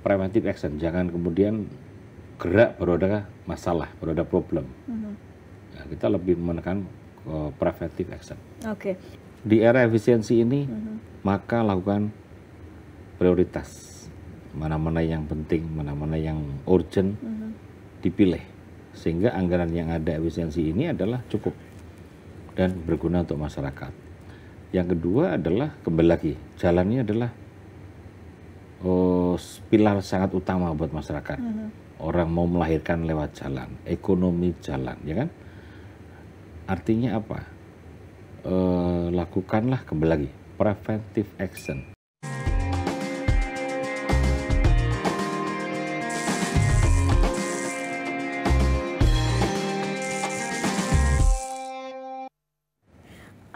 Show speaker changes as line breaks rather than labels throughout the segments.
preventive action. Jangan kemudian gerak baru ada masalah, baru ada problem. Nah, kita lebih menekan preventive action.
Oke.
Di era efisiensi ini, maka lakukan prioritas. Mana-mana yang penting, mana-mana yang urgent, dipilih. Sehingga anggaran yang ada efisiensi ini adalah cukup dan berguna untuk masyarakat. Yang kedua adalah, kembali lagi, jalannya adalah pilar sangat utama buat masyarakat. Orang mau melahirkan lewat jalan, ekonomi jalan, ya kan? Artinya apa? Lakukanlah, kembali lagi, preventive action.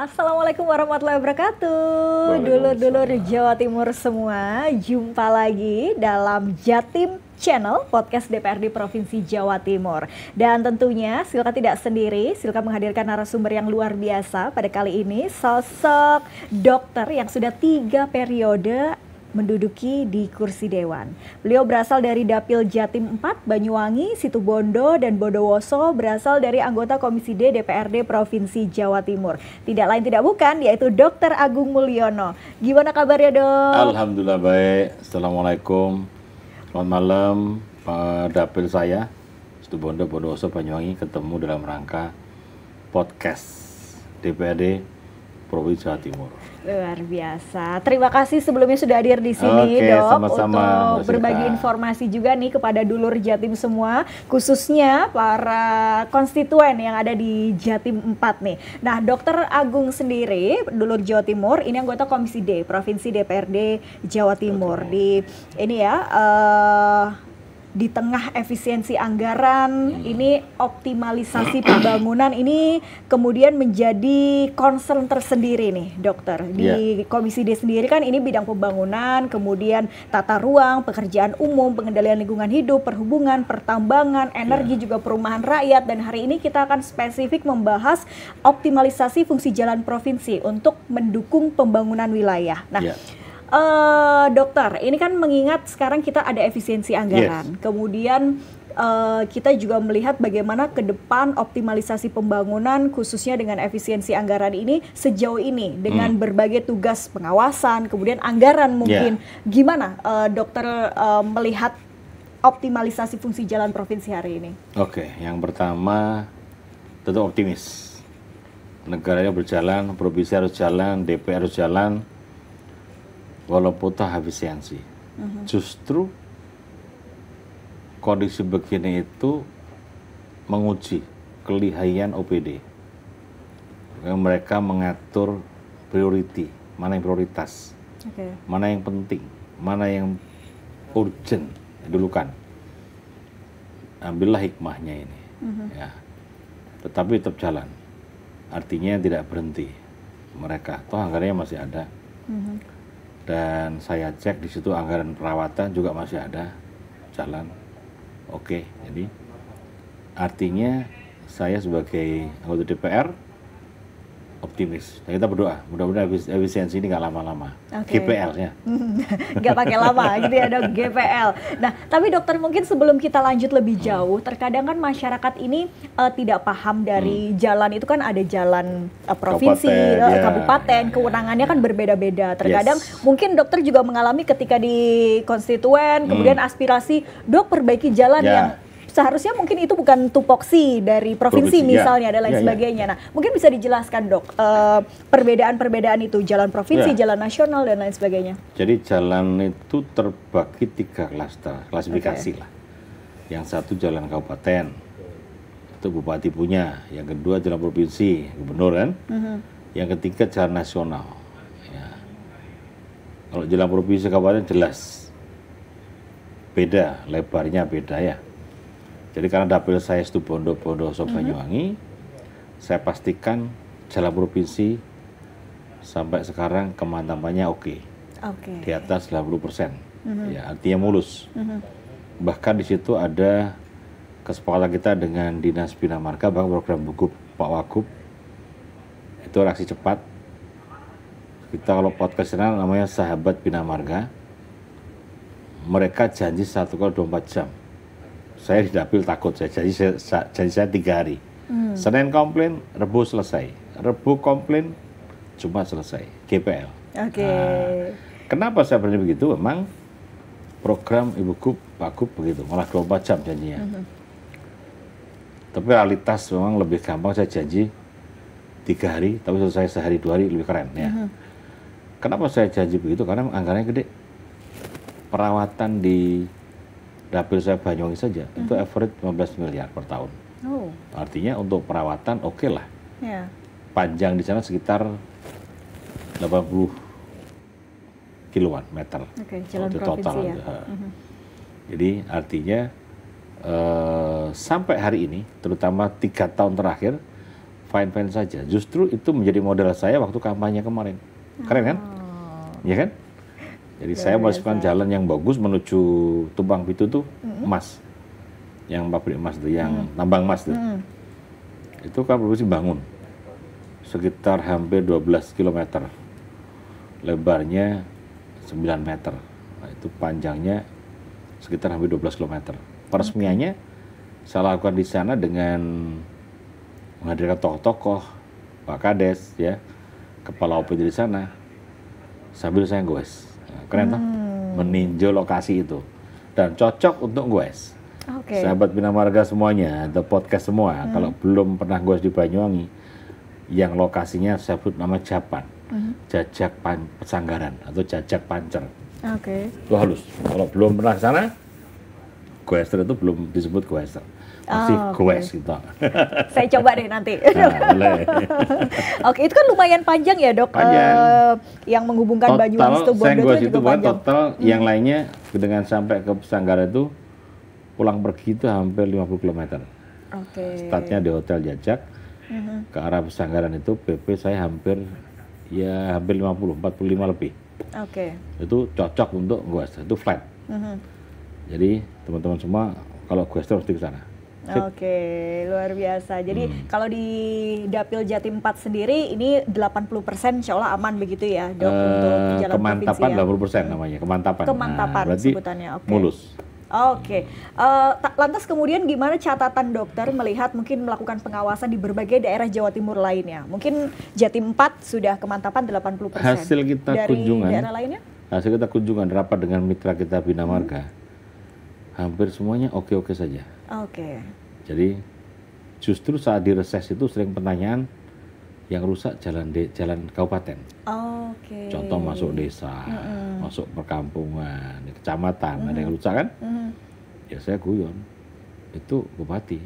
Assalamualaikum warahmatullahi wabarakatuh. Dulur-dulur Jawa Timur semua, jumpa lagi dalam Jatim Channel Podcast DPRD Provinsi Jawa Timur. Dan tentunya Silka tidak sendiri, Silka menghadirkan narasumber yang luar biasa. Pada kali ini sosok dokter yang sudah 3 periode menduduki di kursi dewan. Beliau berasal dari Dapil Jatim 4, Banyuwangi, Situbondo, dan Bondowoso, berasal dari anggota Komisi D DPRD Provinsi Jawa Timur. Tidak lain tidak bukan, yaitu Dr. Agung Mulyono. Gimana kabarnya, Dok?
Alhamdulillah baik. Assalamualaikum. Selamat malam, Pak Dapil saya, Situbondo, Bondowoso, Banyuwangi, ketemu dalam rangka podcast DPRD Provinsi Jawa Timur.
Luar biasa. Terima kasih sebelumnya sudah hadir di sini, Dok,
sama-sama,
untuk berbagi informasi juga nih kepada dulur Jatim semua, khususnya para konstituen yang ada di Jatim 4 nih. Nah, Dr. Agung sendiri, dulur Jawa Timur, ini anggota Komisi D Provinsi DPRD Jawa Timur. Di ini ya, di tengah efisiensi anggaran, ini optimalisasi pembangunan ini kemudian menjadi concern tersendiri nih, Dokter. Di Komisi D sendiri kan ini bidang pembangunan, kemudian tata ruang, pekerjaan umum, pengendalian lingkungan hidup, perhubungan, pertambangan, energi, juga perumahan rakyat. Dan hari ini kita akan spesifik membahas optimalisasi fungsi jalan provinsi untuk mendukung pembangunan wilayah. Nah, Dokter, ini kan mengingat sekarang kita ada efisiensi anggaran, kemudian kita juga melihat bagaimana ke depan optimalisasi pembangunan khususnya dengan efisiensi anggaran ini sejauh ini dengan berbagai tugas pengawasan, kemudian anggaran mungkin. Gimana Dokter melihat optimalisasi fungsi jalan provinsi hari ini?
Oke, yang pertama tentu optimis. Negaranya berjalan, provinsi harus jalan, DPR harus jalan. Walaupun tak efisiensi, justru kondisi begini itu menguji kelihayan OPD. Mereka mengatur priority, mana yang prioritas, mana yang penting, mana yang urgent, dulukan. Ambillah hikmahnya ini, ya. Tetapi tetap jalan, artinya tidak berhenti. Mereka, toh anggarannya masih ada. Dan saya cek di situ anggaran perawatan juga masih ada jalan. Oke, jadi artinya saya sebagai anggota DPR optimis. Dan kita berdoa, mudah-mudahan efisiensi ini nggak lama-lama. GPL-nya.
Nggak pakai lama, gitu ya, Dok, GPL. Nah, tapi Dokter mungkin sebelum kita lanjut lebih jauh, terkadang kan masyarakat ini tidak paham dari jalan itu kan ada jalan provinsi, kabupaten, kewenangannya kan berbeda-beda. Terkadang mungkin Dokter juga mengalami ketika di konstituen, kemudian aspirasi, Dok perbaiki jalan yang seharusnya mungkin itu bukan tupoksi dari provinsi misalnya dan lain sebagainya. Nah, mungkin bisa dijelaskan, Dok, perbedaan-perbedaan itu, jalan provinsi, jalan nasional dan lain sebagainya.
Jadi jalan itu terbagi 3 klaster, klasifikasi lah. Yang satu jalan kabupaten, itu bupati punya. Yang kedua jalan provinsi, gubernur kan. Yang ketiga jalan nasional. Ya. Kalau jalan provinsi kabupaten jelas beda, lebarnya beda ya. Jadi karena dapil saya Situbondo, Bondowoso, Banyuwangi, saya pastikan jalan provinsi sampai sekarang kemantapannya oke. Di atas 80%. Ya, artinya mulus. Bahkan di situ ada kesepakatan kita dengan Dinas Bina Marga, bahkan program Bugub Pak Wagub, itu reaksi cepat. Kita kalau podcast namanya Sahabat Bina Marga. mereka janji 1x24 jam. Saya di dapil takut, janji saya 3 hari. Senin komplain, Rebu selesai. Rebu komplain, Jumat selesai. GPL.
Oke.
Nah, kenapa saya berani begitu? Memang program Ibu Gub, Pak Gub begitu, malah 24 jam janjinya. Tapi realitas memang lebih gampang, saya janji 3 hari, tapi selesai sehari 2 hari lebih keren ya. Kenapa saya janji begitu? Karena anggarannya gede. Perawatan di dapil saya Banyuwangi saja itu average 15 miliar per tahun.
Oh.
Artinya untuk perawatan oke lah.
Ya.
Panjang di sana sekitar 80 kiloan meter.
Oke, jalan
untuk
provinsi
total.
ya.
Jadi artinya sampai hari ini, terutama 3 tahun terakhir, fine-fine saja. Justru itu menjadi modal saya waktu kampanye kemarin. Keren kan? Ya kan? Jadi saya masukkan jalan yang bagus menuju Tumpang Pitu tuh emas. Yang pabrik emas itu, yang tambang emas itu. Itu kan provinsi bangun. Sekitar hampir 12 km. Lebarnya 9 meter. Nah, itu panjangnya sekitar hampir 12 km. Peresmiannya saya lakukan di sana dengan menghadirkan tokoh-tokoh, Pak Kades, ya, kepala OPD di sana, sambil saya goes. Nah, keren toh? Meninjau lokasi itu. Dan cocok untuk goes.
Oke.
Sahabat Bina Marga semuanya, The Podcast semua, kalau belum pernah goes di Banyuwangi, yang lokasinya saya sebut nama Japan, Jajak Pesanggaran atau Jajak Pancer.
Oke.
Itu halus. Kalau belum pernah ke sana, goester itu belum disebut goester. Masih goes gitu.
Saya coba deh nanti.
Nah, boleh.
Oke, itu kan lumayan panjang ya, Dok.
Panjang.
Yang menghubungkan Banyuwangi
Total, saya
Situbondo
goes
itu
itu
juga
bukan
panjang.
total, yang lainnya dengan sampai ke Pesanggaran itu, pulang pergi itu hampir 50 km.
Oke.
Startnya di Hotel Jajak, ke arah Pesanggaran itu PP saya hampir 50, 45 lebih.
Oke.
Itu cocok untuk goes, itu flat. Jadi teman-teman semua kalau goes harus di sana.
Oke, luar biasa. Jadi kalau di Dapil Jatim 4 sendiri ini 80% insya Allah aman begitu ya, Dok, untuk jalan
Kemantapan
provinsi ya?
80% namanya, kemantapan.
Kemantapan
berarti
sebutannya, oke.
mulus.
Oke, lantas kemudian gimana catatan dokter melihat mungkin melakukan pengawasan di berbagai daerah Jawa Timur lainnya? Mungkin Jatim 4 sudah kemantapan 80%.
Hasil kita
dari
kunjungan,
daerah lainnya?
hasil kita kunjungan rapat dengan mitra kita Bina Marga, hampir semuanya oke-oke saja.
Oke.
Jadi justru saat di reses itu sering pertanyaan yang rusak jalan kabupaten.
Oke.
Contoh masuk desa, masuk perkampungan, di kecamatan, ada yang rusak kan? Ya saya guyon, itu bupati.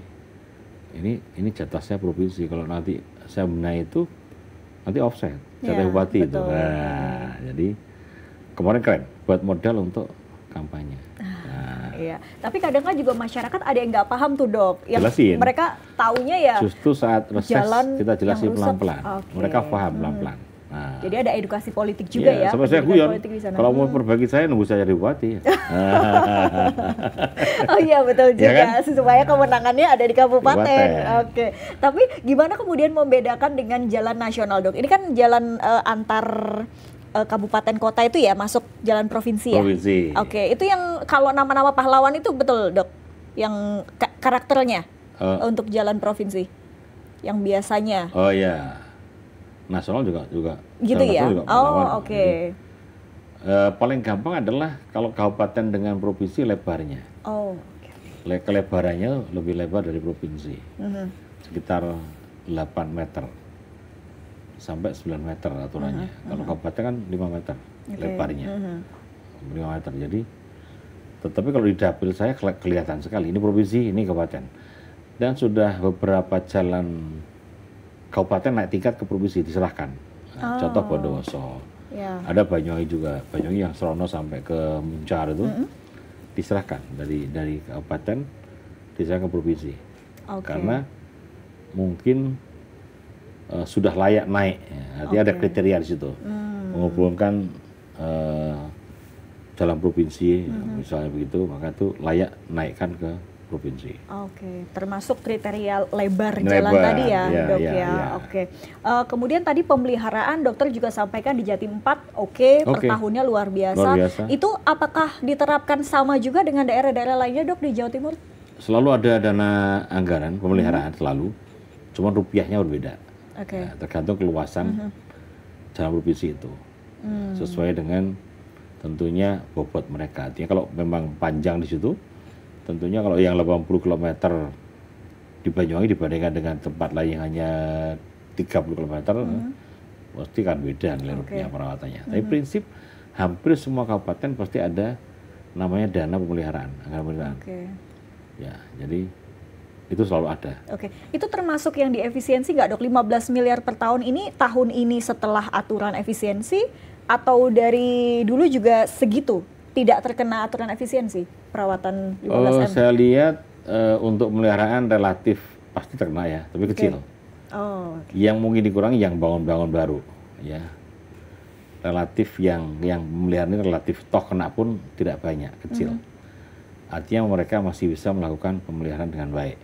Ini jatahnya provinsi. Kalau nanti saya benahi itu, nanti offset jatah
Ya,
bupati itu.
betul.
Nah, jadi kemarin keren, buat modal untuk kampanye.
Iya, tapi kadang kan juga masyarakat ada yang nggak paham tuh, Dok. Yang
Jelasin.
mereka taunya ya.
Justru saat reses
jalan
kita jelasin
yang rusak.
pelan-pelan.
Oke.
Mereka paham pelan-pelan. Nah,
Jadi ada edukasi politik juga ya.
sampai saya
pendidikan
guyon.
politik di sana.
Kalau mau perbaiki saya nunggu saya jadi bupati.
Oh iya betul
Ya
juga,
kan?
supaya kemenangannya ada di kabupaten.
Kabupaten.
Oke, tapi gimana kemudian membedakan dengan jalan nasional, Dok? Ini kan jalan antar kabupaten kota itu ya, masuk jalan provinsi ya?
Provinsi.
Oke, itu yang kalau nama-nama pahlawan itu betul, Dok? Yang karakternya untuk jalan provinsi? Yang biasanya?
Oh iya. Nasional juga
Gitu
jalan
ya?
nasional juga pahlawan.
Oh oke.
Jadi, paling gampang adalah kalau kabupaten dengan provinsi lebarnya.
Oh, oke.
Kelebarannya lebih lebar dari provinsi. Sekitar 8 meter sampai 9 meter aturannya. Kalau kabupaten kan 5 meter lebarnya. 5 meter. Jadi tetapi kalau di dapil saya kelihatan sekali ini provinsi, ini kabupaten. Dan sudah beberapa jalan kabupaten naik tingkat ke provinsi diserahkan. Nah, contoh Bondowoso.
Ya.
Ada Banyuwangi juga, Banyuwangi yang Serono sampai ke Muncar itu diserahkan dari kabupaten diserahkan ke provinsi.
Oke.
Karena mungkin sudah layak naik, ya. Artinya ada kriteria di situ, mengumpulkan jalan provinsi, misalnya begitu, maka itu layak naikkan ke provinsi.
Oke, termasuk kriteria lebar jalan tadi ya, Dok ya. Oke. Kemudian tadi pemeliharaan dokter juga sampaikan di Jatim 4, per tahunnya luar biasa. Itu apakah diterapkan sama juga dengan daerah-daerah lainnya, Dok, di Jawa Timur?
Selalu ada dana anggaran pemeliharaan selalu, cuma rupiahnya berbeda. Tergantung keluasan jalan provinsi itu, sesuai dengan tentunya bobot mereka. Artinya kalau memang panjang di situ, tentunya kalau yang 80 km di Banyuwangi dibandingkan dengan tempat lain yang hanya 30 km, pasti kan beda nilai rupiah perawatannya. Tapi prinsip hampir semua kabupaten pasti ada namanya dana pemeliharaan, anggaran pemeliharaan. Ya, jadi itu selalu ada. Itu termasuk yang diefisiensi nggak, Dok? 15 miliar per tahun ini setelah aturan efisiensi atau dari dulu juga segitu? Tidak terkena aturan efisiensi perawatan 15M? Saya lihat untuk pemeliharaan relatif pasti terkena ya, tapi kecil. Yang mungkin dikurangi yang bangun-bangun baru, ya. Relatif yang memelihara ini relatif toh kena pun tidak banyak, kecil. Artinya mereka masih bisa melakukan pemeliharaan dengan baik.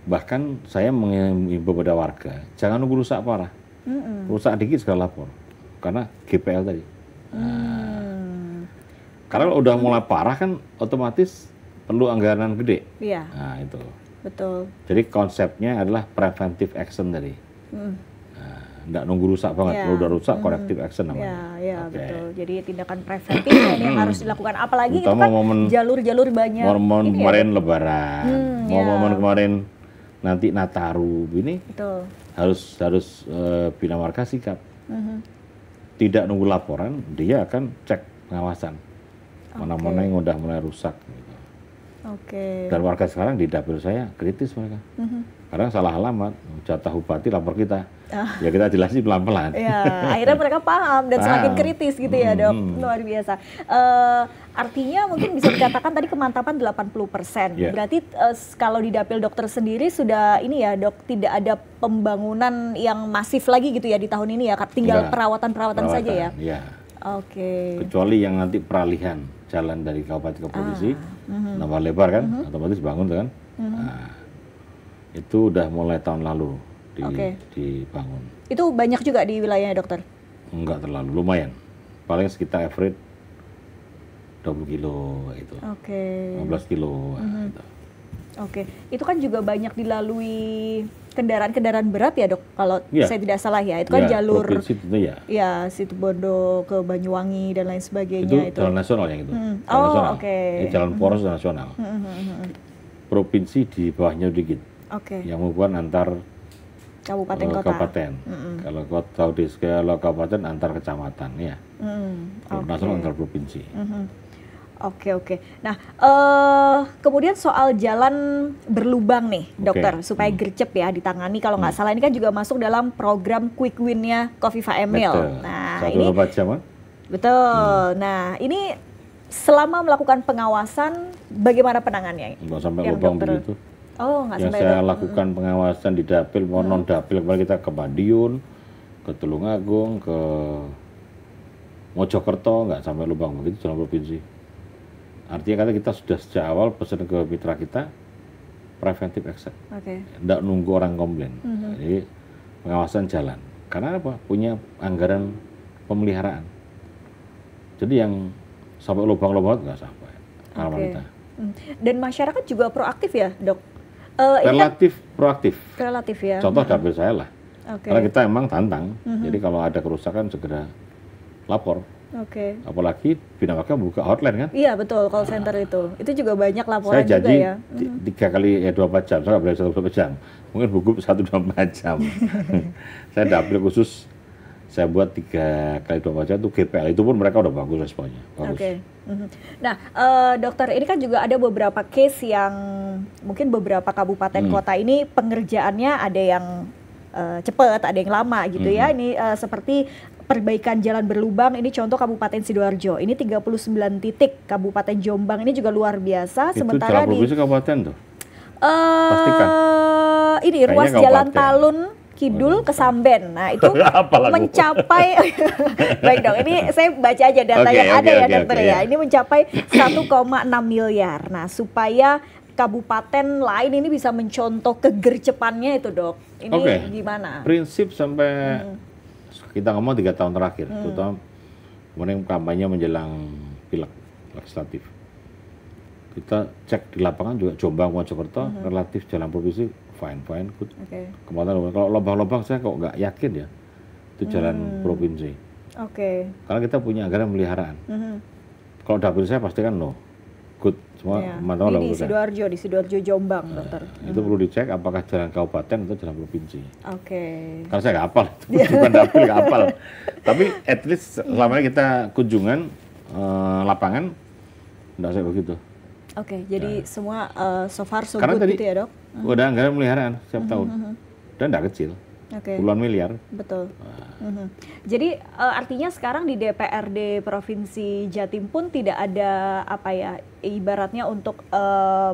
Bahkan saya mengimbau pada warga, jangan nunggu rusak parah. Rusak dikit segala lapor, karena GPL tadi. Karena kalau udah mulai parah kan otomatis perlu anggaran gede. Nah itu.
Betul.
Jadi konsepnya adalah preventive action tadi. Nggak nunggu rusak banget, kalau udah rusak corrective action namanya.
Betul. Jadi tindakan preventif yang harus dilakukan. Apalagi itu kan jalur-jalur banyak.
Momen kemarin Lebaran, momen kemarin nanti Nataru, ini harus Bina Marga sikap. Tidak nunggu laporan, dia akan cek pengawasan. Mana-mana yang udah mulai rusak. Gitu. Dan warga sekarang di dapil saya kritis mereka. Kadang salah alamat, jatah bupati lapor kita. Ya kita jelasin pelan-pelan.
Akhirnya mereka paham dan semakin kritis gitu ya, Dok. Luar biasa. Artinya mungkin bisa dikatakan tadi kemantapan 80%. Berarti kalau di dapil dokter sendiri sudah ini ya, Dok, tidak ada pembangunan yang masif lagi gitu ya di tahun ini ya, tinggal perawatan saja ya. Kecuali yang nanti peralihan jalan dari kabupaten ke provinsi, nambah lebar kan, otomatis bangun kan. Itu udah mulai tahun lalu dibangun. Itu banyak juga di wilayahnya, Dokter?
Enggak terlalu, lumayan. Paling sekitar average 20 kilo itu. 15 kilo. Gitu.
Itu kan juga banyak dilalui kendaraan-kendaraan berat ya, Dok, kalau saya tidak salah ya. Itu kan jalur Situbondo ke Banyuwangi dan lain sebagainya.
Itu jalan nasional yang itu. Jalan nasional. Ini jalan poros nasional. Provinsi di bawahnya dikit. Yang menghubungkan antar
kabupaten kota.
Kalau kabupaten antar kecamatan ya. Kalau nasional antar provinsi.
Nah, kemudian soal jalan berlubang nih, Dokter, supaya gercep ya ditangani. Kalau nggak salah ini kan juga masuk dalam program Quick Win-nya Kofifa Emil. Nah, ini betul. Nah, ini selama melakukan pengawasan, bagaimana penanganannya?
Nggak sampai lubang begitu.
Nggak
yang
sampai
saya lakukan pengawasan di dapil, non dapil, kemarin kita ke Madiun, ke Tulungagung, ke Mojokerto, nggak sampai lubang begitu jalan provinsi. Artinya kita sudah sejak awal pesan ke mitra kita preventive action, tidak nunggu orang komplain. Jadi pengawasan jalan. Karena apa? Punya anggaran pemeliharaan. Jadi yang sampai lubang-lubang nggak sampai. Kita.
Dan masyarakat juga proaktif ya, Dok?
Relatif proaktif.
Relatif ya.
Contoh dapil saya lah. Karena kita emang tantang. Jadi kalau ada kerusakan segera lapor. Apalagi Bina Marga buka hotline kan?
Iya betul, call center itu juga banyak laporan
saya
juga ya.
3 kali 24 jam, saya nggak boleh 1-2 jam. Mungkin buku 1-24 jam. Saya dapil khusus, saya buat 3 kali 24 jam itu GPL, itu pun mereka udah bagus responnya. Bagus.
Nah, Dokter, ini kan juga ada beberapa case yang mungkin beberapa kabupaten kota ini pengerjaannya ada yang cepat, ada yang lama gitu ya. Ini seperti perbaikan jalan berlubang, ini contoh Kabupaten Sidoarjo. Ini 39 titik. Kabupaten Jombang ini juga luar biasa.
Itu sementara jalan provinsi kabupaten tuh?
Pastikan. Ini ruas Jalan Talun Kidul ke Samben. Nah, itu mencapai baik dong, ini saya baca aja data yang ada ya, Dokter ya. Ini mencapai 1,6 miliar. Nah, supaya kabupaten lain ini bisa mencontoh kegercepannya itu, Dok? Ini gimana?
Prinsip sampai kita ngomong 3 tahun terakhir, terutama kemarin kampanye menjelang pileg legislatif. Kita cek di lapangan juga Jombang, Mojokerto relatif jalan provinsi fine, good. Kalau lubang-lubang saya kok nggak yakin ya itu jalan provinsi. Karena kita punya anggaran pemeliharaan. Kalau dapil saya pasti kan good, semua memantau
di Sidoarjo, Jombang, Dokter.
Itu perlu dicek apakah jalan kabupaten atau jalan provinsi. Karena saya nggak hafal, bukan dapil nggak hafal. Tapi at least selama ini kita kunjungan lapangan, nggak saya begitu.
Jadi semua so far so
karena
good
tadi
gitu ya, Dok?
Udah anggaran pemeliharaan setiap tahun, dan nggak kecil, puluhan miliar.
Betul. Jadi artinya sekarang di DPRD Provinsi Jatim pun tidak ada ibaratnya untuk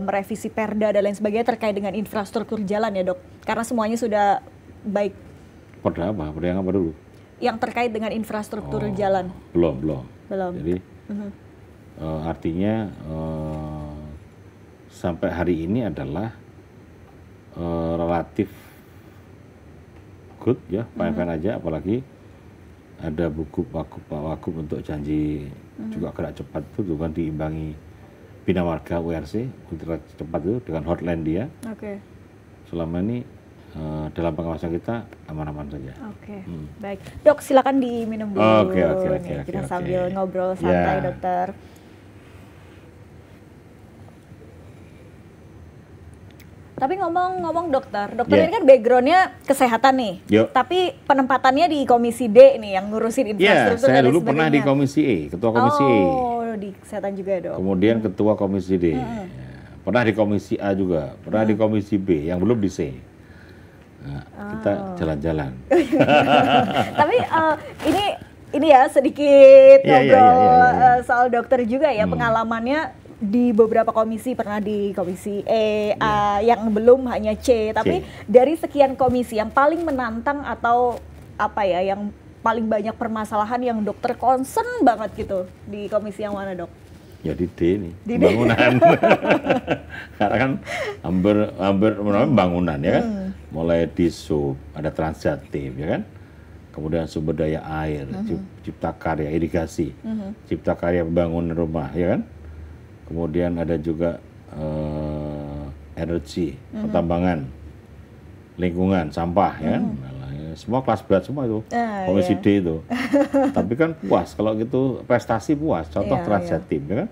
merevisi Perda dan lain sebagainya terkait dengan infrastruktur jalan ya, Dok? Karena semuanya sudah baik.
Perda apa? Perda yang apa dulu?
Yang terkait dengan infrastruktur jalan.
Belum. Jadi artinya sampai hari ini adalah relatif good ya, fine-fine aja, apalagi ada buku Wagub untuk janji juga gerak cepat itu bukan diimbangi Bina Marga URC ultra cepat itu dengan hotline dia. Selama ini dalam pengawasan kita aman-aman saja.
Baik. Dok, silakan diminum dulu. Kita sambil ngobrol santai, Dokter. Tapi ngomong-ngomong dokter ini kan backgroundnya kesehatan nih. Tapi penempatannya di Komisi D nih yang ngurusin infrastruktur
saya dulu pernah di Komisi E, Ketua Komisi E.
Di kesehatan juga, Dok.
Kemudian Ketua Komisi D. Pernah di Komisi A juga, pernah di Komisi B, yang belum di C. Nah, kita jalan-jalan.
Tapi ini ya sedikit ngobrol soal dokter juga ya, pengalamannya di beberapa komisi, pernah di Komisi E, A, yang belum hanya C. Tapi dari sekian komisi yang paling menantang atau yang paling banyak permasalahan yang dokter concern banget gitu di komisi yang mana, Dok?
Ya di D nih, bangunan. Karena kan hampir bangunan ya kan. Mulai di sub, ada Transjatim ya kan. Kemudian sumber daya air, cipta karya irigasi, cipta karya pembangunan rumah ya kan. Kemudian ada juga energi, pertambangan, lingkungan, sampah ya kan. Semua kelas berat semua itu, Komisi D itu. Tapi kan puas, kalau gitu prestasi puas. Contoh Transjatim ya kan,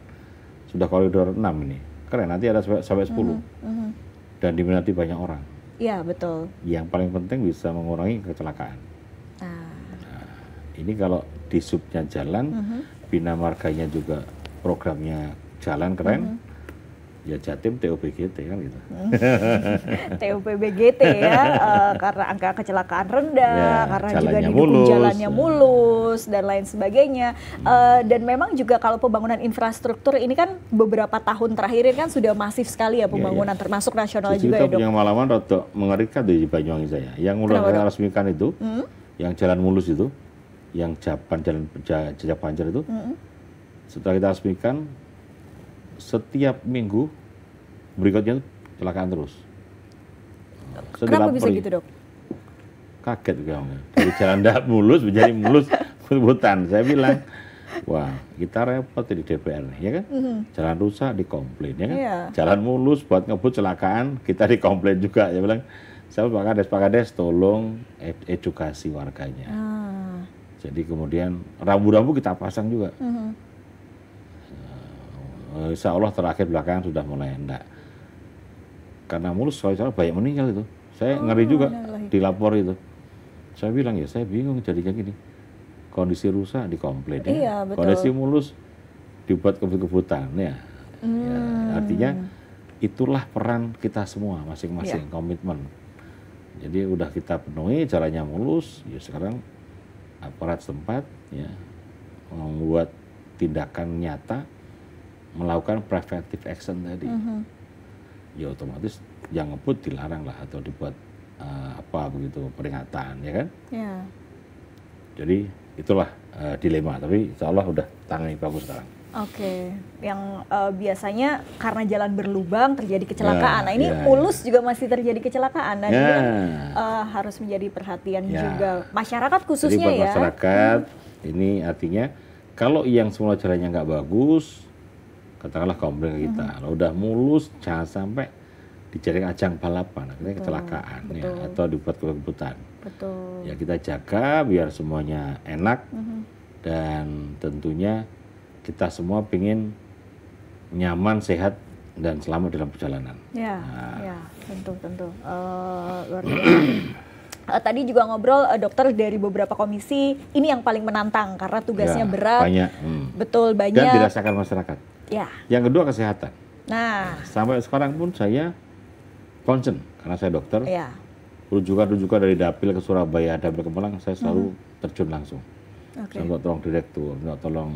sudah koridor 6 ini. Keren, nanti ada sampai 10. Dan diminati banyak orang.
Iya, betul.
Yang paling penting bisa mengurangi kecelakaan. Nah, ini kalau di subnya jalan, Bina Marganya juga programnya jalan keren, ya Jatim TOBGT kan gitu.
TOBGT ya, karena angka kecelakaan rendah, karena juga didukung jalannya mulus dan lain sebagainya. Dan memang juga kalau pembangunan infrastruktur ini kan beberapa tahun terakhir ini kan sudah masif sekali ya pembangunan, termasuk nasional juga ya, Dok.
Kita punya pengalaman rotok mengerikan di Banyuwangi saya. Yang mulai kita resmikan itu, yang jalan mulus itu, yang jalan jejak panjang itu, setelah kita resmikan, setiap minggu berikutnya kecelakaan terus.
Kenapa bisa gitu, Dok?
Kaget kamu. Dari jalan tidak mulus menjadi mulus hutan. Saya bilang, wah kita repot di DPR nih, ya kan? Jalan rusak dikomplain, ya kan? Jalan mulus buat ngebut kecelakaan kita dikomplain juga. Saya bilang, saya Pak Kades tolong edukasi warganya. Jadi kemudian rambu-rambu kita pasang juga. Insya Allah terakhir belakangan sudah mulai enggak. Karena mulus soalnya banyak meninggal itu. Saya ngeri juga dilapor itu. Saya bilang ya saya bingung jadinya gini. Kondisi rusak dikomplain ya. Kondisi mulus dibuat kebut-kebutan ya. Artinya itulah peran kita semua masing-masing, komitmen. Jadi udah kita penuhi jalannya mulus, ya sekarang aparat setempat ya membuat tindakan nyata, melakukan preventive action tadi, ya otomatis yang ngebut dilarang lah atau dibuat begitu peringatan, ya kan? Jadi itulah dilema, tapi insya Allah udah tangani bagus sekarang.
Oke, yang biasanya karena jalan berlubang terjadi kecelakaan. Nah ini
Ya.
mulus juga masih terjadi kecelakaan. Dan ini
Ya.
kan, harus menjadi perhatian
Ya.
juga masyarakat
Jadi
khususnya
buat
ya.
masyarakat ini artinya kalau yang semula jalannya nggak bagus, katakanlah komplain ke kita, kalau udah mulus jangan sampai dijadikan ajang balapan, akhirnya kecelakaan ya,
betul.
atau dibuat keributan.
Betul.
Ya kita jaga biar semuanya enak dan tentunya kita semua ingin nyaman, sehat dan selamat dalam perjalanan.
Ya, ya, tentu. Luar biasa. Tadi juga ngobrol dokter dari beberapa komisi, ini yang paling menantang karena tugasnya
Ya,
berat.
banyak.
Betul,
Dan
banyak.
dirasakan masyarakat.
Ya.
Yang kedua kesehatan.
Nah,
Sampai sekarang pun saya concern karena saya dokter.
ya.
Rujukan dari Dapil ke Surabaya, Dapil ke Malang, saya selalu terjun langsung.
Oke.
Saya minta tolong direktur, minta tolong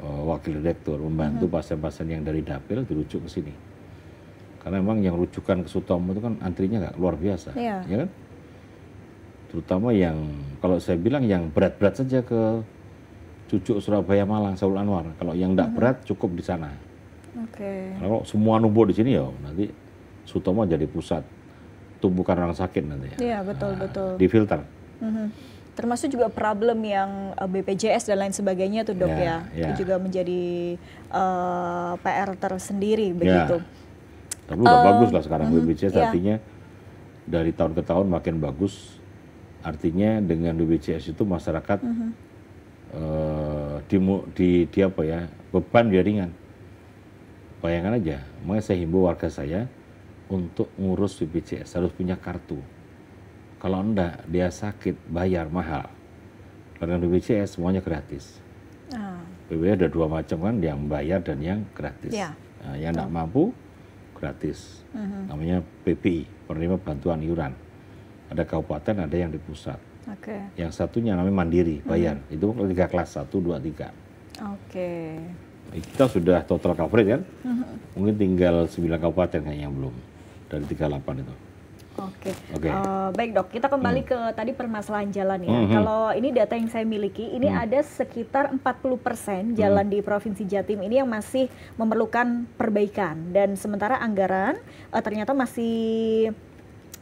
wakil direktur membantu pasien-pasien yang dari Dapil dirujuk ke sini. Karena memang yang rujukan ke Sutomo itu kan antrinya nggak luar biasa,
Iya.
ya kan? Terutama yang kalau saya bilang yang berat-berat saja ke Cucuk Surabaya Malang Saul Anwar. Kalau yang nggak berat cukup di sana.
Oke.
Kalau semua numpuk di sini ya nanti Sutomo jadi pusat tumpukan orang sakit nanti ya.
Iya, betul.
Difilter.
Termasuk juga problem yang BPJS dan lain sebagainya tuh dok ya.
Ya.
Itu juga menjadi PR tersendiri begitu.
Tapi udah bagus lah sekarang BPJS
ya.
artinya dari tahun ke tahun makin bagus. Artinya dengan BPJS itu masyarakat di apa ya, beban dia ringan. Bayangkan aja, makanya saya himbau warga saya untuk ngurus BPJS harus punya kartu. Kalau enggak, dia sakit, bayar mahal. Dengan BPJS semuanya gratis. BPJS ada dua macam kan, yang bayar dan yang gratis.
Ya.
Nah, yang enggak mampu, gratis. Namanya PBI, penerima bantuan iuran. Ada kabupaten, ada yang di pusat.
Oke.
Yang satunya namanya mandiri, bayar. Itu 3 kelas, 1, 2, 3.
Oke.
Kita sudah total coverage kan? Mungkin tinggal 9 kabupaten kayaknya yang belum. Dari 38 itu.
Oke.
Oke.
Baik dok, kita kembali ke tadi permasalahan jalan ya. Kalau ini data yang saya miliki, ini ada sekitar 40% jalan di Provinsi Jatim ini yang masih memerlukan perbaikan. Dan sementara anggaran ternyata masih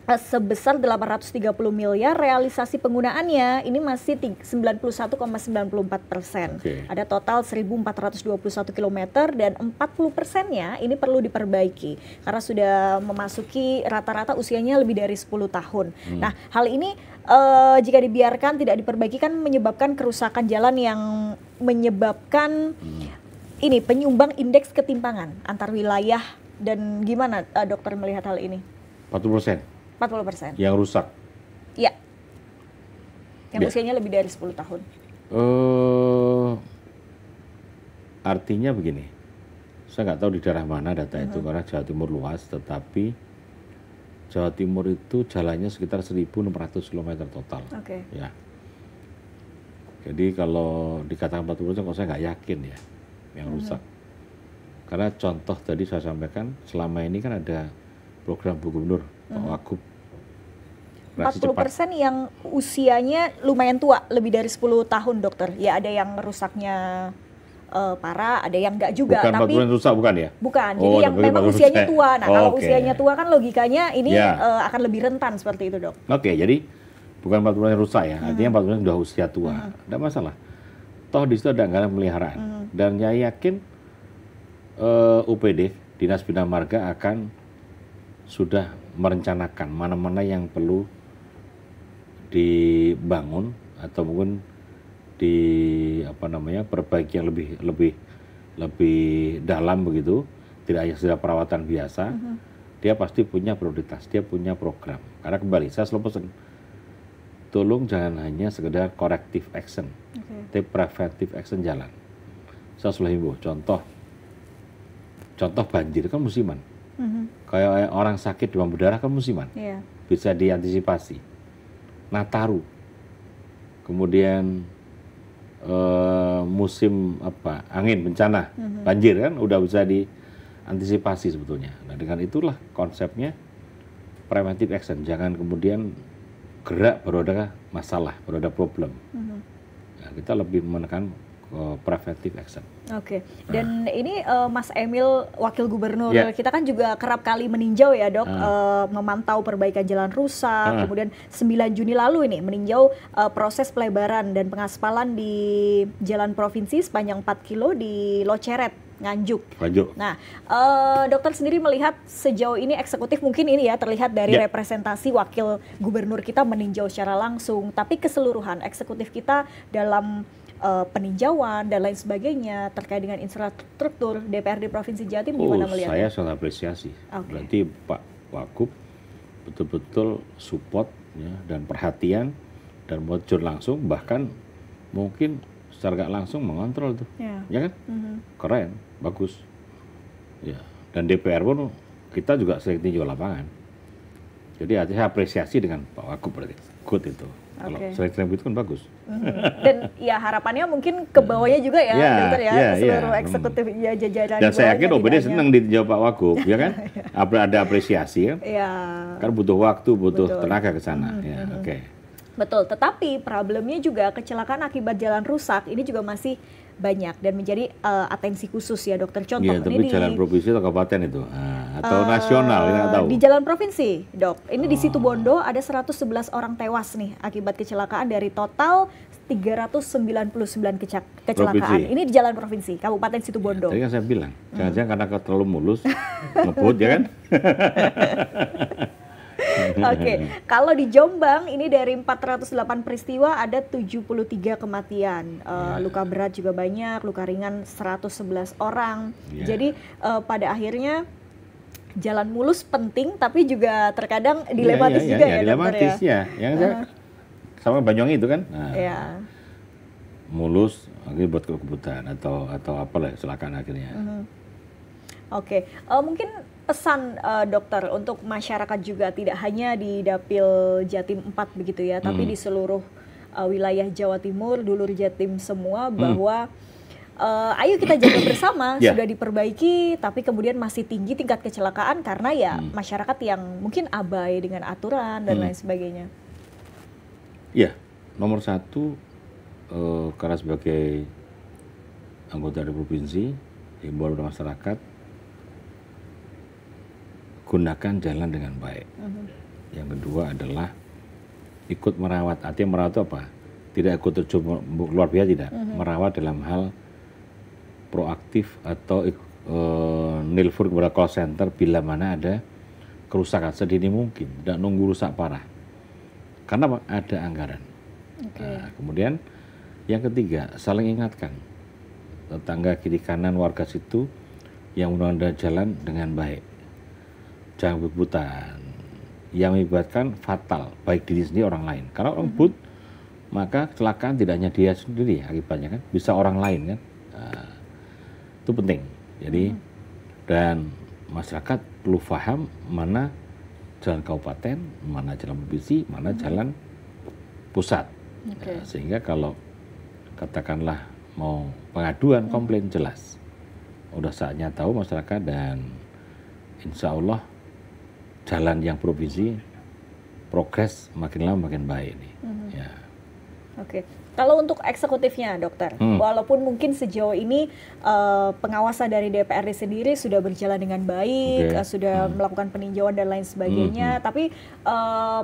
sebesar 830 miliar, realisasi penggunaannya ini masih 91,94%.
Oke.
Ada total 1.421 km dan 40%-nya ini perlu diperbaiki karena sudah memasuki rata-rata usianya lebih dari 10 tahun. Nah, hal ini jika dibiarkan tidak diperbaiki kan menyebabkan kerusakan jalan yang menyebabkan ini penyumbang indeks ketimpangan antar wilayah. Dan gimana dokter melihat hal ini?
40%.
40%.
Yang rusak.
Iya. Yang
Ya.
usianya lebih dari 10 tahun.
Artinya begini, saya nggak tahu di daerah mana data itu karena Jawa Timur luas, tetapi Jawa Timur itu jalannya sekitar 1.600 km total.
Oke.
Ya. Jadi kalau dikatakan 40%, kok saya nggak yakin ya yang rusak. Karena contoh tadi saya sampaikan, selama ini kan ada program Bu Gubernur, Pak Wagub.
40% yang usianya lumayan tua, lebih dari 10 tahun dokter. Ya ada yang rusaknya parah, ada yang enggak juga.
Bukan
tapi
40% rusak, bukan ya?
bukan,
Oh,
jadi yang
tapi
memang
40%.
usianya tua. Nah kalau
Oke.
usianya tua kan logikanya ini
Ya.
akan lebih rentan seperti itu dok.
Oke, jadi bukan 40% rusak ya, artinya 40% sudah usia tua. Tidak masalah. Toh di situ ada anggaran pemeliharaan. Dan saya yakin UPD, Dinas Bina Marga akan sudah merencanakan mana-mana yang perlu dibangun atau mungkin perbaiki yang lebih dalam begitu, tidak hanya sekedar perawatan biasa. Dia pasti punya prioritas, dia punya program. Karena kembali saya selalu pesan, tolong jangan hanya sekedar corrective action, tapi preventive action jalan. Saya selalu himbau, contoh banjir kan musiman. Kayak orang sakit demam berdarah kan musiman.
Iya.
Bisa diantisipasi. Nataru, kemudian musim angin bencana, banjir kan udah bisa diantisipasi sebetulnya. Nah dengan itulah konsepnya preventive action. Jangan kemudian gerak baru ada masalah, baru ada problem. Nah, kita lebih menekan preventive action.
Oke, dan ini Mas Emil, Wakil Gubernur,
Ya.
kita kan juga kerap kali meninjau ya dok, memantau perbaikan jalan rusak, kemudian 9 Juni lalu ini meninjau proses pelebaran dan pengaspalan di jalan provinsi sepanjang 4 kilo di Loceret, Nganjuk. Nah, dokter sendiri melihat sejauh ini eksekutif mungkin ini ya terlihat dari representasi Wakil Gubernur kita meninjau secara langsung, tapi keseluruhan eksekutif kita dalam peninjauan dan lain sebagainya terkait dengan infrastruktur DPRD Provinsi Jatim gimana melihatnya?
Saya sangat apresiasi. Berarti Pak Wagub betul-betul support ya, dan perhatian dan muncul langsung, bahkan mungkin secara nggak langsung mengontrol tuh, ya kan? Keren, bagus. Ya, dan DPR pun kita juga sering tinjau lapangan. Jadi saya apresiasi dengan Pak Wagub berarti good itu. Kalau sering-sering begitu kan bagus.
Dan ya harapannya mungkin ke bawahnya juga ya, dokter ya, seluruh eksekutif ya jajaran.
Dan saya yakin OBD senang ditinjau Pak Wagub, ya kan? Ada apresiasi kan? Kan butuh waktu, butuh tenaga ke sana.
Betul, tetapi problemnya juga kecelakaan akibat jalan rusak ini juga masih banyak dan menjadi atensi khusus ya dokter. Contoh
ya, tapi
ini
jalan provinsi atau kabupaten itu atau nasional kita nggak tahu.
Di jalan provinsi dok, ini di Situbondo ada 111 orang tewas nih akibat kecelakaan dari total 399 kecelakaan. Ini di jalan provinsi Kabupaten Situbondo.
Tadi kan saya bilang, jangan-jangan karena terlalu mulus ngebut ya kan.
Oke, kalau di Jombang ini dari 408 peristiwa ada 73 kematian, luka berat juga banyak, luka ringan 111 orang. Jadi pada akhirnya jalan mulus penting, tapi juga terkadang dilematis juga ya
dilematis
dokter ya.
Yang sama Banyuwangi itu kan, mulus akhirnya buat kebutuhan atau apalah kecelakaan akhirnya.
Oke, mungkin pesan dokter untuk masyarakat juga tidak hanya di Dapil Jatim 4 begitu ya, tapi di seluruh wilayah Jawa Timur, dulur Jatim semua bahwa ayo kita jaga bersama, sudah diperbaiki tapi kemudian masih tinggi tingkat kecelakaan karena ya masyarakat yang mungkin abai dengan aturan dan lain sebagainya.
Ya, nomor satu karena sebagai anggota dari provinsi, himbauan kepada masyarakat, gunakan jalan dengan baik. Yang kedua adalah ikut merawat. Artinya merawat itu apa? Tidak ikut terjun luar biasa, tidak. Merawat dalam hal proaktif atau nelpon kepada call center bila mana ada kerusakan sedini mungkin. Tidak nunggu rusak parah. Karena apa? Ada anggaran. Nah, kemudian yang ketiga, saling ingatkan. Tetangga kiri kanan warga situ yang menunda jalan dengan baik. Jangan berebutan yang mengakibatkan fatal baik diri sendiri orang lain. Karena orang rebut maka kecelakaan tidak hanya dia sendiri akibatnya kan, bisa orang lain kan. Itu penting. Jadi dan masyarakat perlu paham mana jalan kabupaten, mana jalan provinsi, mana jalan pusat. Sehingga kalau katakanlah mau pengaduan komplain jelas. Udah saatnya tahu masyarakat dan insya Allah jalan yang provinsi progres makin lama makin baik nih.
Oke. Kalau untuk eksekutifnya dokter, walaupun mungkin sejauh ini pengawasan dari DPRD sendiri sudah berjalan dengan baik, sudah melakukan peninjauan dan lain sebagainya, tapi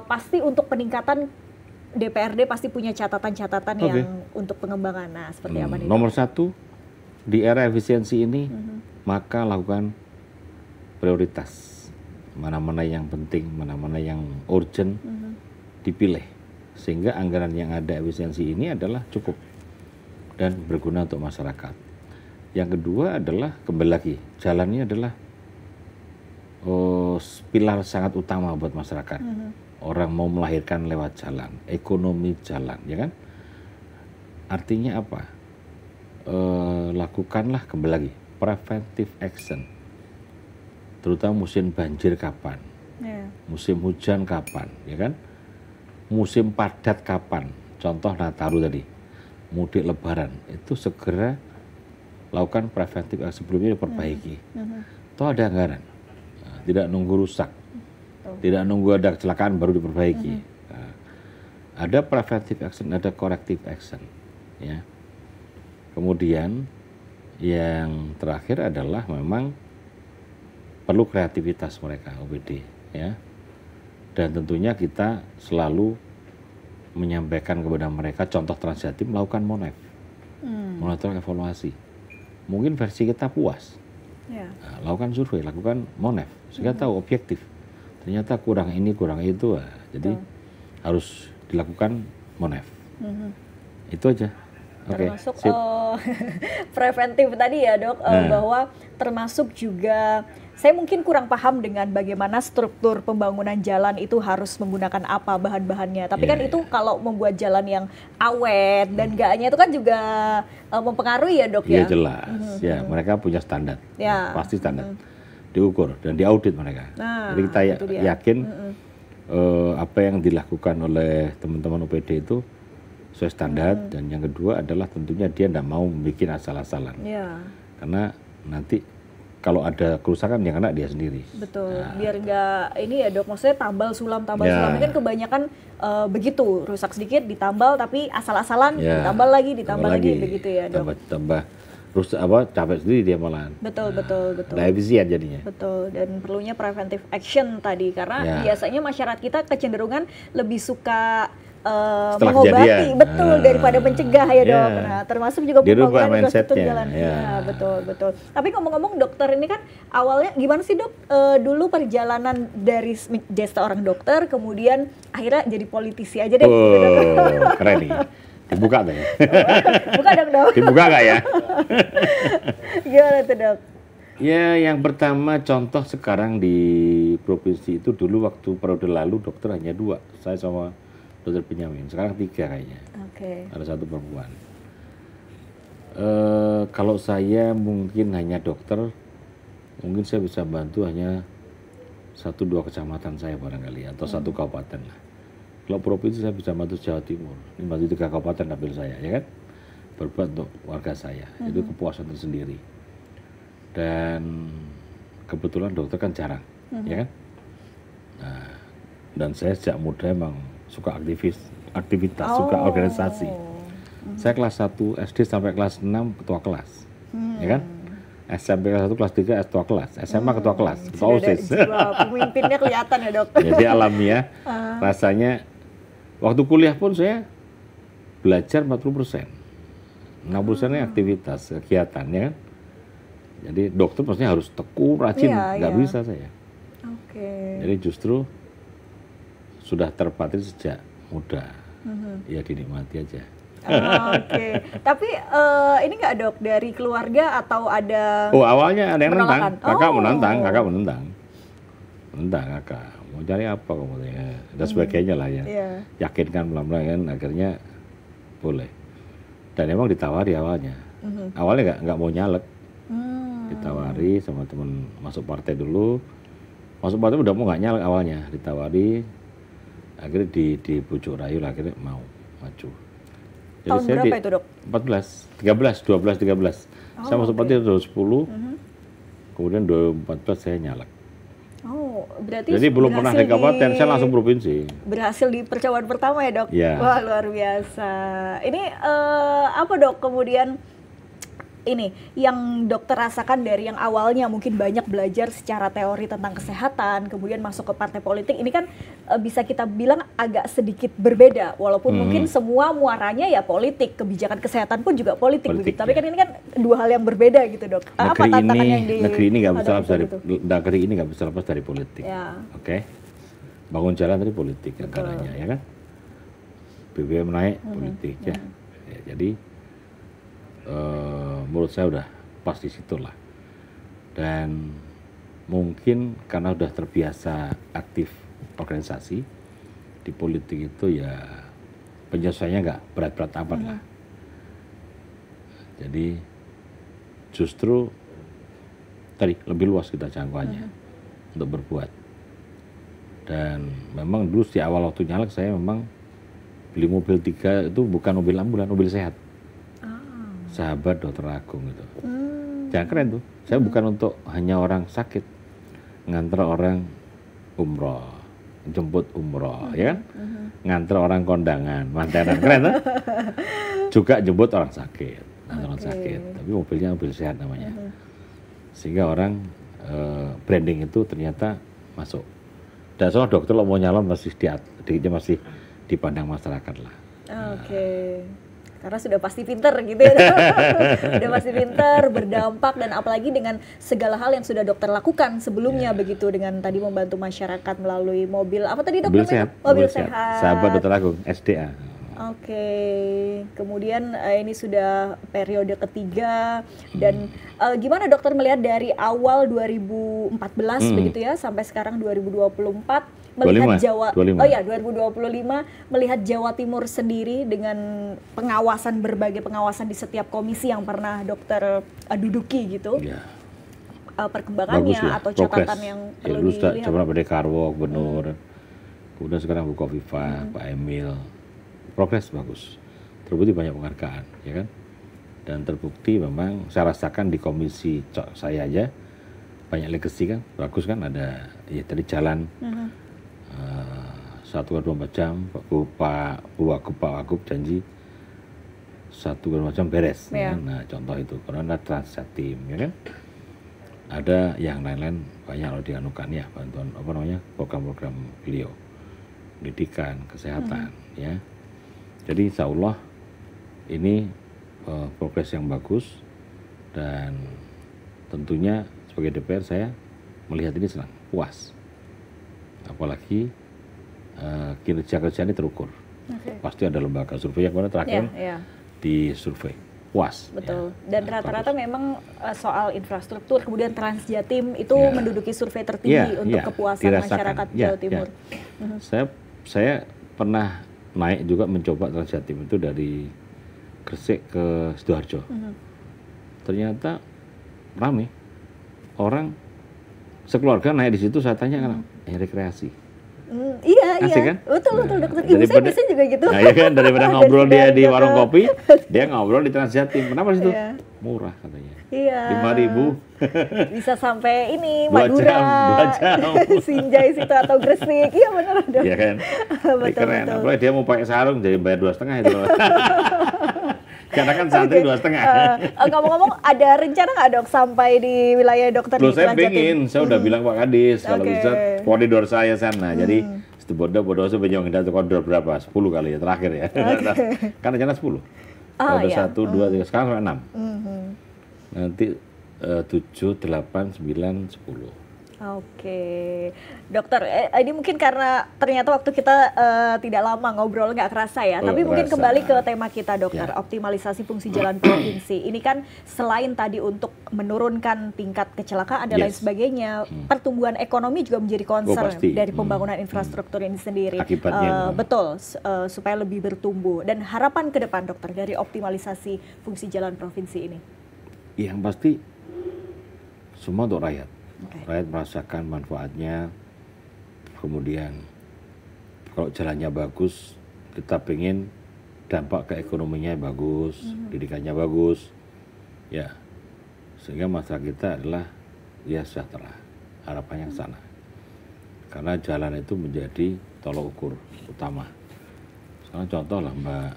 pasti untuk peningkatan DPRD pasti punya catatan-catatan yang untuk pengembangan. Nah, seperti apa nih?
Nomor satu, di era efisiensi ini, maka lakukan prioritas. Mana-mana yang penting, mana-mana yang urgent, dipilih. Sehingga anggaran yang ada efisiensi ini adalah cukup dan berguna untuk masyarakat. Yang kedua adalah, kembali lagi, jalannya adalah pilar sangat utama buat masyarakat. Orang mau melahirkan lewat jalan, ekonomi jalan, ya kan? Artinya apa? Lakukanlah kembali lagi, preventive action. Terutama musim banjir kapan, musim hujan kapan, ya kan? Musim padat kapan? Contoh Nataru tadi, mudik Lebaran, itu segera lakukan preventive action sebelumnya diperbaiki. Toh ada anggaran, tidak nunggu rusak, tidak nunggu ada kecelakaan baru diperbaiki. Ada preventive action, ada corrective action, ya. Kemudian yang terakhir adalah memang perlu kreativitas mereka OPD ya. Dan tentunya kita selalu menyampaikan kepada mereka contoh Transjatim melakukan monef, monitor evaluasi. Mungkin versi kita puas, nah, lakukan survei, lakukan monef, sehingga tahu objektif. Ternyata kurang ini, kurang itu, jadi harus dilakukan monef. Itu aja.
Termasuk preventif tadi ya dok, bahwa termasuk juga saya mungkin kurang paham dengan bagaimana struktur pembangunan jalan itu harus menggunakan apa bahan-bahannya. Tapi kan itu kalau membuat jalan yang awet dan gaknya itu kan juga mempengaruhi ya dok ya.
Iya jelas, ya mereka punya standar, pasti standar, diukur dan diaudit mereka. Jadi kita yakin apa yang dilakukan oleh teman-teman OPD itu sesuai standar, dan yang kedua adalah tentunya dia tidak mau membuat asal-asalan, karena nanti kalau ada kerusakan yang kena dia sendiri.
Betul, biar nggak ini ya dok, maksudnya tambal sulam ini kan kebanyakan begitu, rusak sedikit ditambal tapi asal-asalan, ditambal lagi begitu ya dok.
Tambah rusak capek sendiri dia malah.
Betul.
Nah, efisien jadinya.
Betul, dan perlunya preventive action tadi, karena biasanya masyarakat kita kecenderungan lebih suka mengobati, daripada mencegah ya dok. Nah, termasuk juga pembangunan infrastruktur jalan. Ya, betul. Tapi ngomong-ngomong dokter ini kan awalnya gimana sih dok? Dulu perjalanan dari seorang dokter, kemudian akhirnya jadi politisi aja deh.
Gitu, dok. Keren nih. Dibuka tuh ya?
Buka dong dok.
Dibuka nggak ya?
Gimana tuh dok?
Ya, yang pertama contoh sekarang di provinsi itu dulu waktu periode lalu dokter hanya 2, saya sama Dr. Benyamin, sekarang 3 kayaknya. Ada 1 perempuan. Kalau saya mungkin hanya dokter, mungkin saya bisa bantu hanya 1-2 kecamatan saya barangkali, atau 1 kabupaten lah. Kalau provinsi saya bisa bantu Jawa Timur, ini bantu 3 kabupaten dapil saya, ya kan? Berbuat untuk warga saya, itu kepuasan tersendiri. Dan kebetulan dokter kan jarang, ya kan? Nah, dan saya sejak muda emang suka aktivitas, suka organisasi. Saya kelas 1 SD sampai kelas 6 ketua kelas, ya kan? SMP kelas 1, kelas 3 ketua kelas, SMA ketua kelas, ketua OSIS.
Pemimpinnya kelihatan ya dok.
Jadi alamiah, rasanya waktu kuliah pun saya belajar 40%, 60%-nya aktivitas, kegiatan, ya kan? Jadi dokter pastinya harus tekun, rajin, nggak bisa saya. Jadi justru sudah terpatri sejak muda, ya dinikmati aja.
Tapi ini nggak dok, dari keluarga atau ada?
Awalnya ada yang menentang, kakak menentang, kakak mau cari apa kamu dan sebagainya lah ya. Yakinkan pelan-pelan, akhirnya boleh. Dan emang ditawari awalnya, nggak mau nyalek, ditawari sama teman masuk partai dulu, udah mau nggak nyalek awalnya, ditawari. Akhirnya dibujuk rayu lah, akhirnya mau maju. Jadi
tahun berapa itu dok?
13. Saya masuk partai 2010, kemudian 2014 saya nyalek.
Berarti
jadi belum pernah di kabupaten, saya langsung provinsi.
Berhasil di percobaan pertama ya dok? Wah luar biasa. Ini apa dok kemudian ini yang dokter rasakan dari yang awalnya mungkin banyak belajar secara teori tentang kesehatan, kemudian masuk ke partai politik, ini kan bisa kita bilang agak sedikit berbeda, walaupun mungkin semua muaranya ya politik, kebijakan kesehatan pun juga politik begitu. Tapi kan ini kan 2 hal yang berbeda gitu dok. Apa tantangan yang
negeri ini nggak bisa lepas dari politik. Oke. Bangun jalan dari politik agaranya, ya kan? BBM naik politik ya. Jadi menurut saya udah pas di situ lah. Dan mungkin karena udah terbiasa aktif organisasi di politik itu, ya penyelesaiannya nggak berat-berat amat lah. Jadi justru tadi lebih luas kita jangkauannya untuk berbuat. Dan memang dulu di awal waktu nyalek saya memang beli mobil 3 itu bukan mobil ambulan, mobil sehat. Sahabat Dokter Agung itu. Jangan keren tuh. Saya bukan untuk hanya orang sakit, nganter orang umroh, jemput umroh, ya kan? Nganter orang kondangan, mantenan, keren tuh. Juga jemput orang sakit. orang sakit. Tapi mobilnya mobil sehat namanya. Sehingga orang branding itu ternyata masuk. Dan soal dokter lo mau nyalon masih masih dipandang masyarakat lah.
Oke. Karena sudah pasti pinter gitu ya. Sudah pasti pinter, berdampak, dan apalagi dengan segala hal yang sudah dokter lakukan sebelumnya begitu, dengan tadi membantu masyarakat melalui mobil apa tadi dokter? Mobil sehat.
Sahabat Dokter Agung, SDA.
Oke, kemudian ini sudah periode ketiga, dan gimana dokter melihat dari awal 2014 begitu ya sampai sekarang 2024 melihat 2025 melihat Jawa Timur sendiri dengan berbagai pengawasan di setiap komisi yang pernah dokter duduki gitu. Perkembangannya atau catatan yang perlu dilihat.
Coba pada Karwo, Gubernur, kemudian sekarang Bu Kofifa, Pak Emil. Progres bagus, terbukti banyak penghargaan, ya kan? Dan terbukti memang saya rasakan di komisi saya aja banyak legacy kan, bagus kan, ada ya tadi jalan 1,24 jam, Pak Wagub janji 1,24 jam beres, ya kan? Nah contoh itu, karena ada Transjatim, ya kan? Ada yang lain-lain banyak loh dianukan ya, bantuan program-program beliau, pendidikan, kesehatan, ya. Jadi insya Allah ini progres yang bagus, dan tentunya sebagai DPR saya melihat ini senang, puas. Apalagi kinerja-kerja ini terukur. Pasti ada lembaga survei yang terakhir di survei, puas.
Betul. Ya. Dan rata-rata memang soal infrastruktur, kemudian Transjatim itu menduduki survei tertinggi untuk kepuasan masyarakat Jawa Timur.
Saya pernah naik juga mencoba Transjatim itu dari Gresik ke Sidoarjo. Ternyata rame, orang sekeluarga naik di situ. Saya tanya kan, rekreasi.
Iya,
kan?
Betul dokter. Ibu saya biasanya juga gitu.
Nah, iya kan, daripada ngobrol dia di warung kopi, dia ngobrol di Transjatim. Kenapa situ? Murah katanya. 5.000.
Bisa sampai ini Madura,
2 jam.
Sinjai situ atau Gresik. Iya benar dong.
Iya kan. Keren. Apalagi dia mau pakai sarung jadi bayar 2,5 itu loh. Karena kan santri 2,5.
Ngomong-ngomong, ada rencana nggak dok sampai di wilayah dokter di
Transjatim? Saya pengen, saya udah bilang Pak Kadis kalau bisa koridor saya sana. Jadi bodoh saya penyong itu koridor berapa? 10 kali ya terakhir ya. Kan rencana 10. Ada 1, 2, 3, sekarang sampai 6. Nanti 7, 8, 9, 10.
Oke, dokter, ini mungkin karena ternyata waktu kita tidak lama ngobrol, nggak kerasa ya. Tapi mungkin kembali ke tema kita dokter, optimalisasi fungsi jalan provinsi. Ini kan selain tadi untuk menurunkan tingkat kecelakaan dan lain sebagainya, pertumbuhan ekonomi juga menjadi concern dari pembangunan infrastruktur ini sendiri.
Akibatnya
betul, supaya lebih bertumbuh. Dan harapan ke depan dokter dari optimalisasi fungsi jalan provinsi ini?
Yang pasti semua untuk rakyat. Rakyat merasakan manfaatnya. Kemudian kalau jalannya bagus, kita pengen dampak ke ekonominya bagus, pendidikannya bagus, ya, sehingga masyarakat kita adalah ya sejahtera. Harapannya ke sana. Karena jalan itu menjadi tolok ukur utama. Sekarang contoh lah Mbak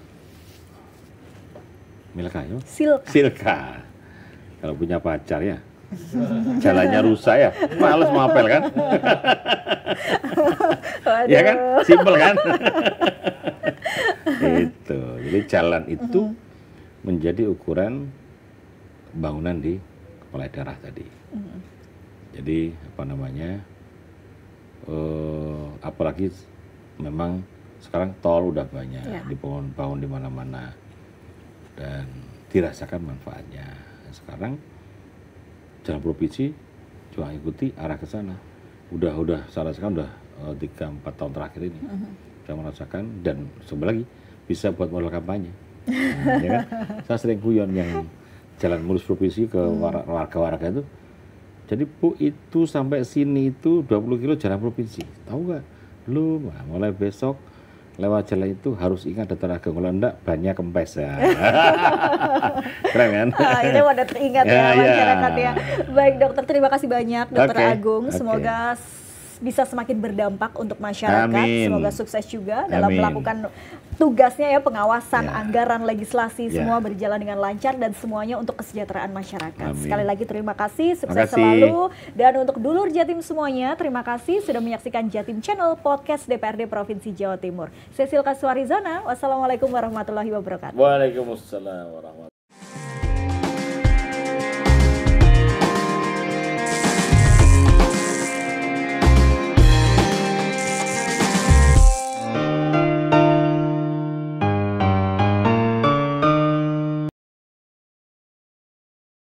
Milka, ya? Silka. Kalau punya pacar ya, jalannya rusak ya, males mau apel kan? Ya kan, simpel kan? Itu, jadi jalan itu menjadi ukuran bangunan di kepala daerah tadi. Jadi apa namanya? Apalagi memang sekarang tol udah banyak, dibangun di mana-mana dan dirasakan manfaatnya. Sekarang jalan provinsi juga ikuti arah ke sana. Udah saya rasakan udah 3-4 tahun terakhir ini. Saya merasakan, dan sebenarnya lagi bisa buat modal kampanye. Ya kan? Saya sering guyon yang jalan mulus provinsi ke warga-warga itu. Jadi Bu, itu sampai sini itu 20 kilo jalan provinsi. Tahu nggak? Belum. Nah, mulai besok lewat jalan itu harus ingat Dokter Agung, kalau enggak banyak kempes ya. Keren kan?
Ini udah teringat ya masyarakat ya. Baik dokter, terima kasih banyak Dokter Agung. Semoga bisa semakin berdampak untuk masyarakat.
Amin.
Semoga sukses juga dalam
Amin.
melakukan tugasnya ya, pengawasan,
Ya.
anggaran, legislasi,
Ya.
semua berjalan dengan lancar dan semuanya untuk kesejahteraan masyarakat.
Amin.
Sekali lagi terima kasih, sukses
Makasih.
selalu. Dan untuk dulur Jatim semuanya, terima kasih sudah menyaksikan Jatim Channel Podcast DPRD Provinsi Jawa Timur. Cecil Kaswarizana, wassalamualaikum warahmatullahi wabarakatuh.
Waalaikumsalam warahmatullahi wabarakatuh.